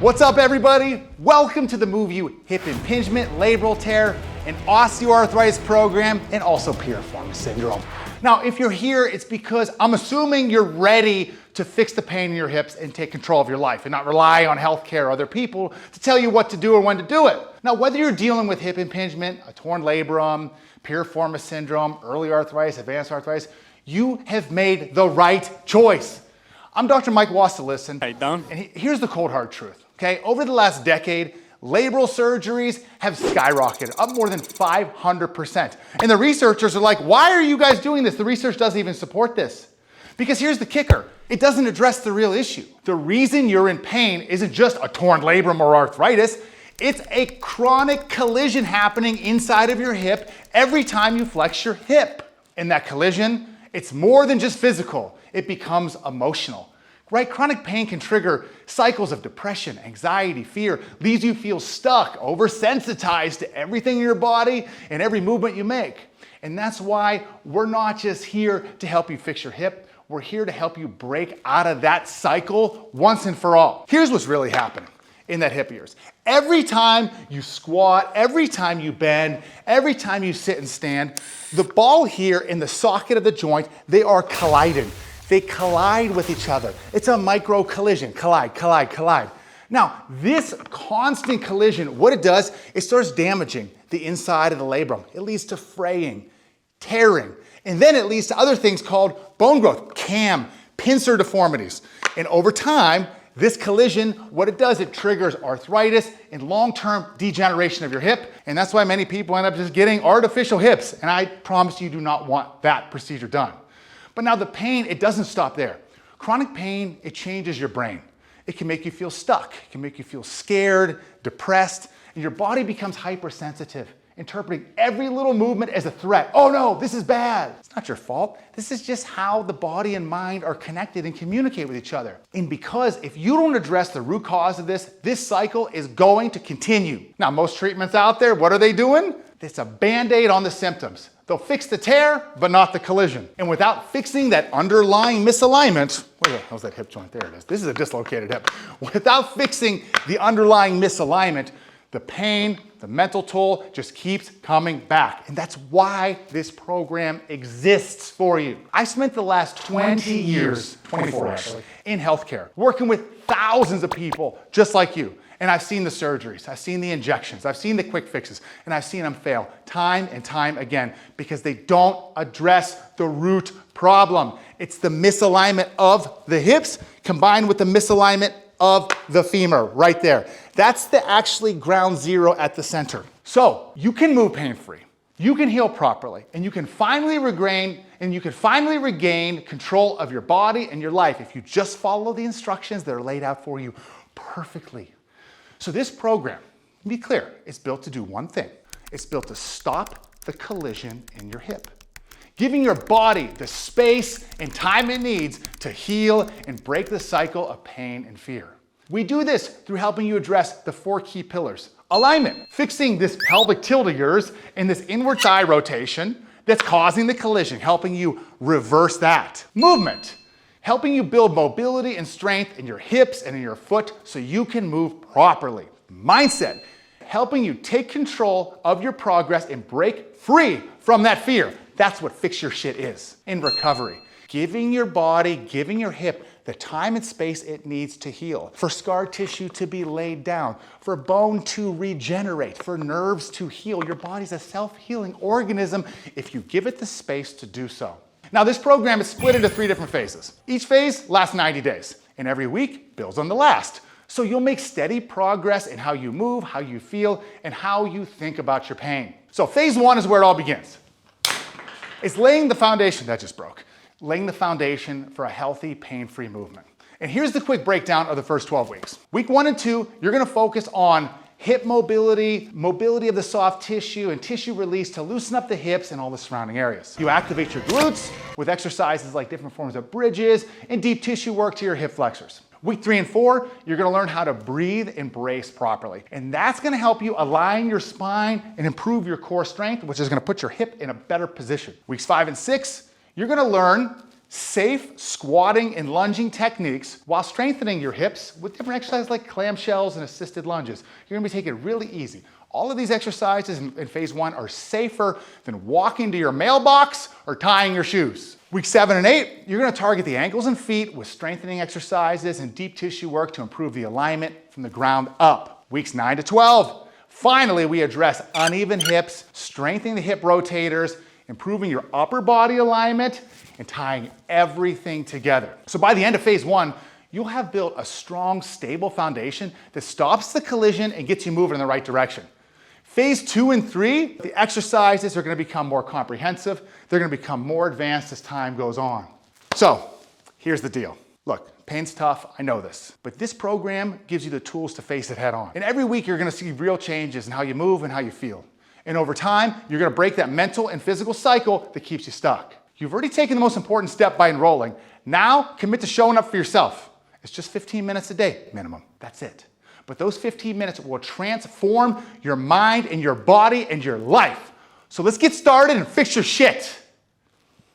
What's up, everybody? Welcome to the MoveU Hip Impingement, Labral tear, and Osteoarthritis program, and also piriformis syndrome. Now, if you're here, it's because I'm assuming you're ready to fix the pain in your hips and take control of your life and not rely on healthcare or other people to tell you what to do or when to do it. Now, whether you're dealing with hip impingement, a torn labrum, piriformis syndrome, early arthritis, advanced arthritis, you have made the right choice. I'm Dr. Mike Wassilison. Hey, Don. And here's the cold hard truth, okay? Over the last decade, labral surgeries have skyrocketed, up more than 500%. And the researchers are like, why are you guys doing this? The research doesn't even support this. Because here's the kicker, it doesn't address the real issue. The reason you're in pain isn't just a torn labrum or arthritis, it's a chronic collision happening inside of your hip every time you flex your hip. And that collision, it's more than just physical, it becomes emotional. Right? Chronic pain can trigger cycles of depression, anxiety, fear, leaves you feel stuck, oversensitized to everything in your body and every movement you make. And that's why we're not just here to help you fix your hip, we're here to help you break out of that cycle once and for all. Here's what's really happening in that hip of yours. Every time you squat, every time you bend, every time you sit and stand, the ball here in the socket of the joint, they are colliding. They collide with each other. It's a micro collision, collide, collide, collide. Now, this constant collision, what it does, it starts damaging the inside of the labrum. It leads to fraying, tearing, and then it leads to other things called bone growth, CAM, pincer deformities. And over time, this collision, what it does, it triggers arthritis and long-term degeneration of your hip. And that's why many people end up just getting artificial hips. And I promise you do not want that procedure done. But now the pain, it doesn't stop there. Chronic pain, it changes your brain. It can make you feel stuck. It can make you feel scared, depressed, and your body becomes hypersensitive, interpreting every little movement as a threat. Oh no, this is bad. It's not your fault. This is just how the body and mind are connected and communicate with each other. And because if you don't address the root cause of this cycle is going to continue. Now, most treatments out there, what are they doing? It's a Band-Aid on the symptoms. They'll fix the tear, but not the collision. And without fixing that underlying misalignment, how's that hip joint? There it is. This is a dislocated hip. Without fixing the underlying misalignment, the pain, the mental toll just keeps coming back. And that's why this program exists for you. I spent the last 20 years, 24 actually, in healthcare, working with thousands of people just like you. And I've seen the surgeries, I've seen the injections, I've seen the quick fixes, and I've seen them fail time and time again because they don't address the root problem. It's the misalignment of the hips combined with the misalignment of the femur right there. That's the actually ground zero at the center. So you can move pain-free, you can heal properly, and you can finally regain control of your body and your life if you just follow the instructions that are laid out for you perfectly. So this program, to be clear, it's built to do one thing. It's built to stop the collision in your hip, giving your body the space and time it needs to heal and break the cycle of pain and fear. We do this through helping you address the 4 key pillars. Alignment, fixing this pelvic tilt of yours and this inward thigh rotation that's causing the collision, helping you reverse that. Movement, helping you build mobility and strength in your hips and in your foot so you can move properly. Mindset, helping you take control of your progress and break free from that fear. That's what fix your shit is. In recovery, giving your body, giving your hip the time and space it needs to heal, for scar tissue to be laid down, for bone to regenerate, for nerves to heal. Your body's a self-healing organism if you give it the space to do so. Now, this program is split into 3 different phases. Each phase lasts 90 days, and every week builds on the last. So you'll make steady progress in how you move, how you feel, and how you think about your pain. So phase 1 is where it all begins. It's laying the foundation, that just broke, laying the foundation for a healthy, pain-free movement. And here's the quick breakdown of the first 12 weeks. Week 1 and 2, you're gonna focus on hip mobility, mobility of the soft tissue, and tissue release to loosen up the hips and all the surrounding areas. You activate your glutes with exercises like different forms of bridges and deep tissue work to your hip flexors. Week 3 and 4, you're gonna learn how to breathe and brace properly. And that's gonna help you align your spine and improve your core strength, which is gonna put your hip in a better position. Weeks 5 and 6, you're gonna learn safe squatting and lunging techniques while strengthening your hips with different exercises like clamshells and assisted lunges. You're gonna be taking it really easy. All of these exercises in phase 1 are safer than walking to your mailbox or tying your shoes. Week 7 and 8, you're gonna target the ankles and feet with strengthening exercises and deep tissue work to improve the alignment from the ground up. Weeks 9 to 12, finally, we address uneven hips, strengthening the hip rotators, improving your upper body alignment, and tying everything together. So by the end of phase 1, you'll have built a strong, stable foundation that stops the collision and gets you moving in the right direction. Phase 2 and 3, the exercises are gonna become more comprehensive. They're gonna become more advanced as time goes on. So here's the deal. Look, pain's tough, I know this, but this program gives you the tools to face it head on. And every week you're gonna see real changes in how you move and how you feel. And over time, you're gonna break that mental and physical cycle that keeps you stuck. You've already taken the most important step by enrolling. Now, commit to showing up for yourself. It's just 15 minutes a day, minimum. That's it. But those 15 minutes will transform your mind and your body and your life. So let's get started and fix your shit.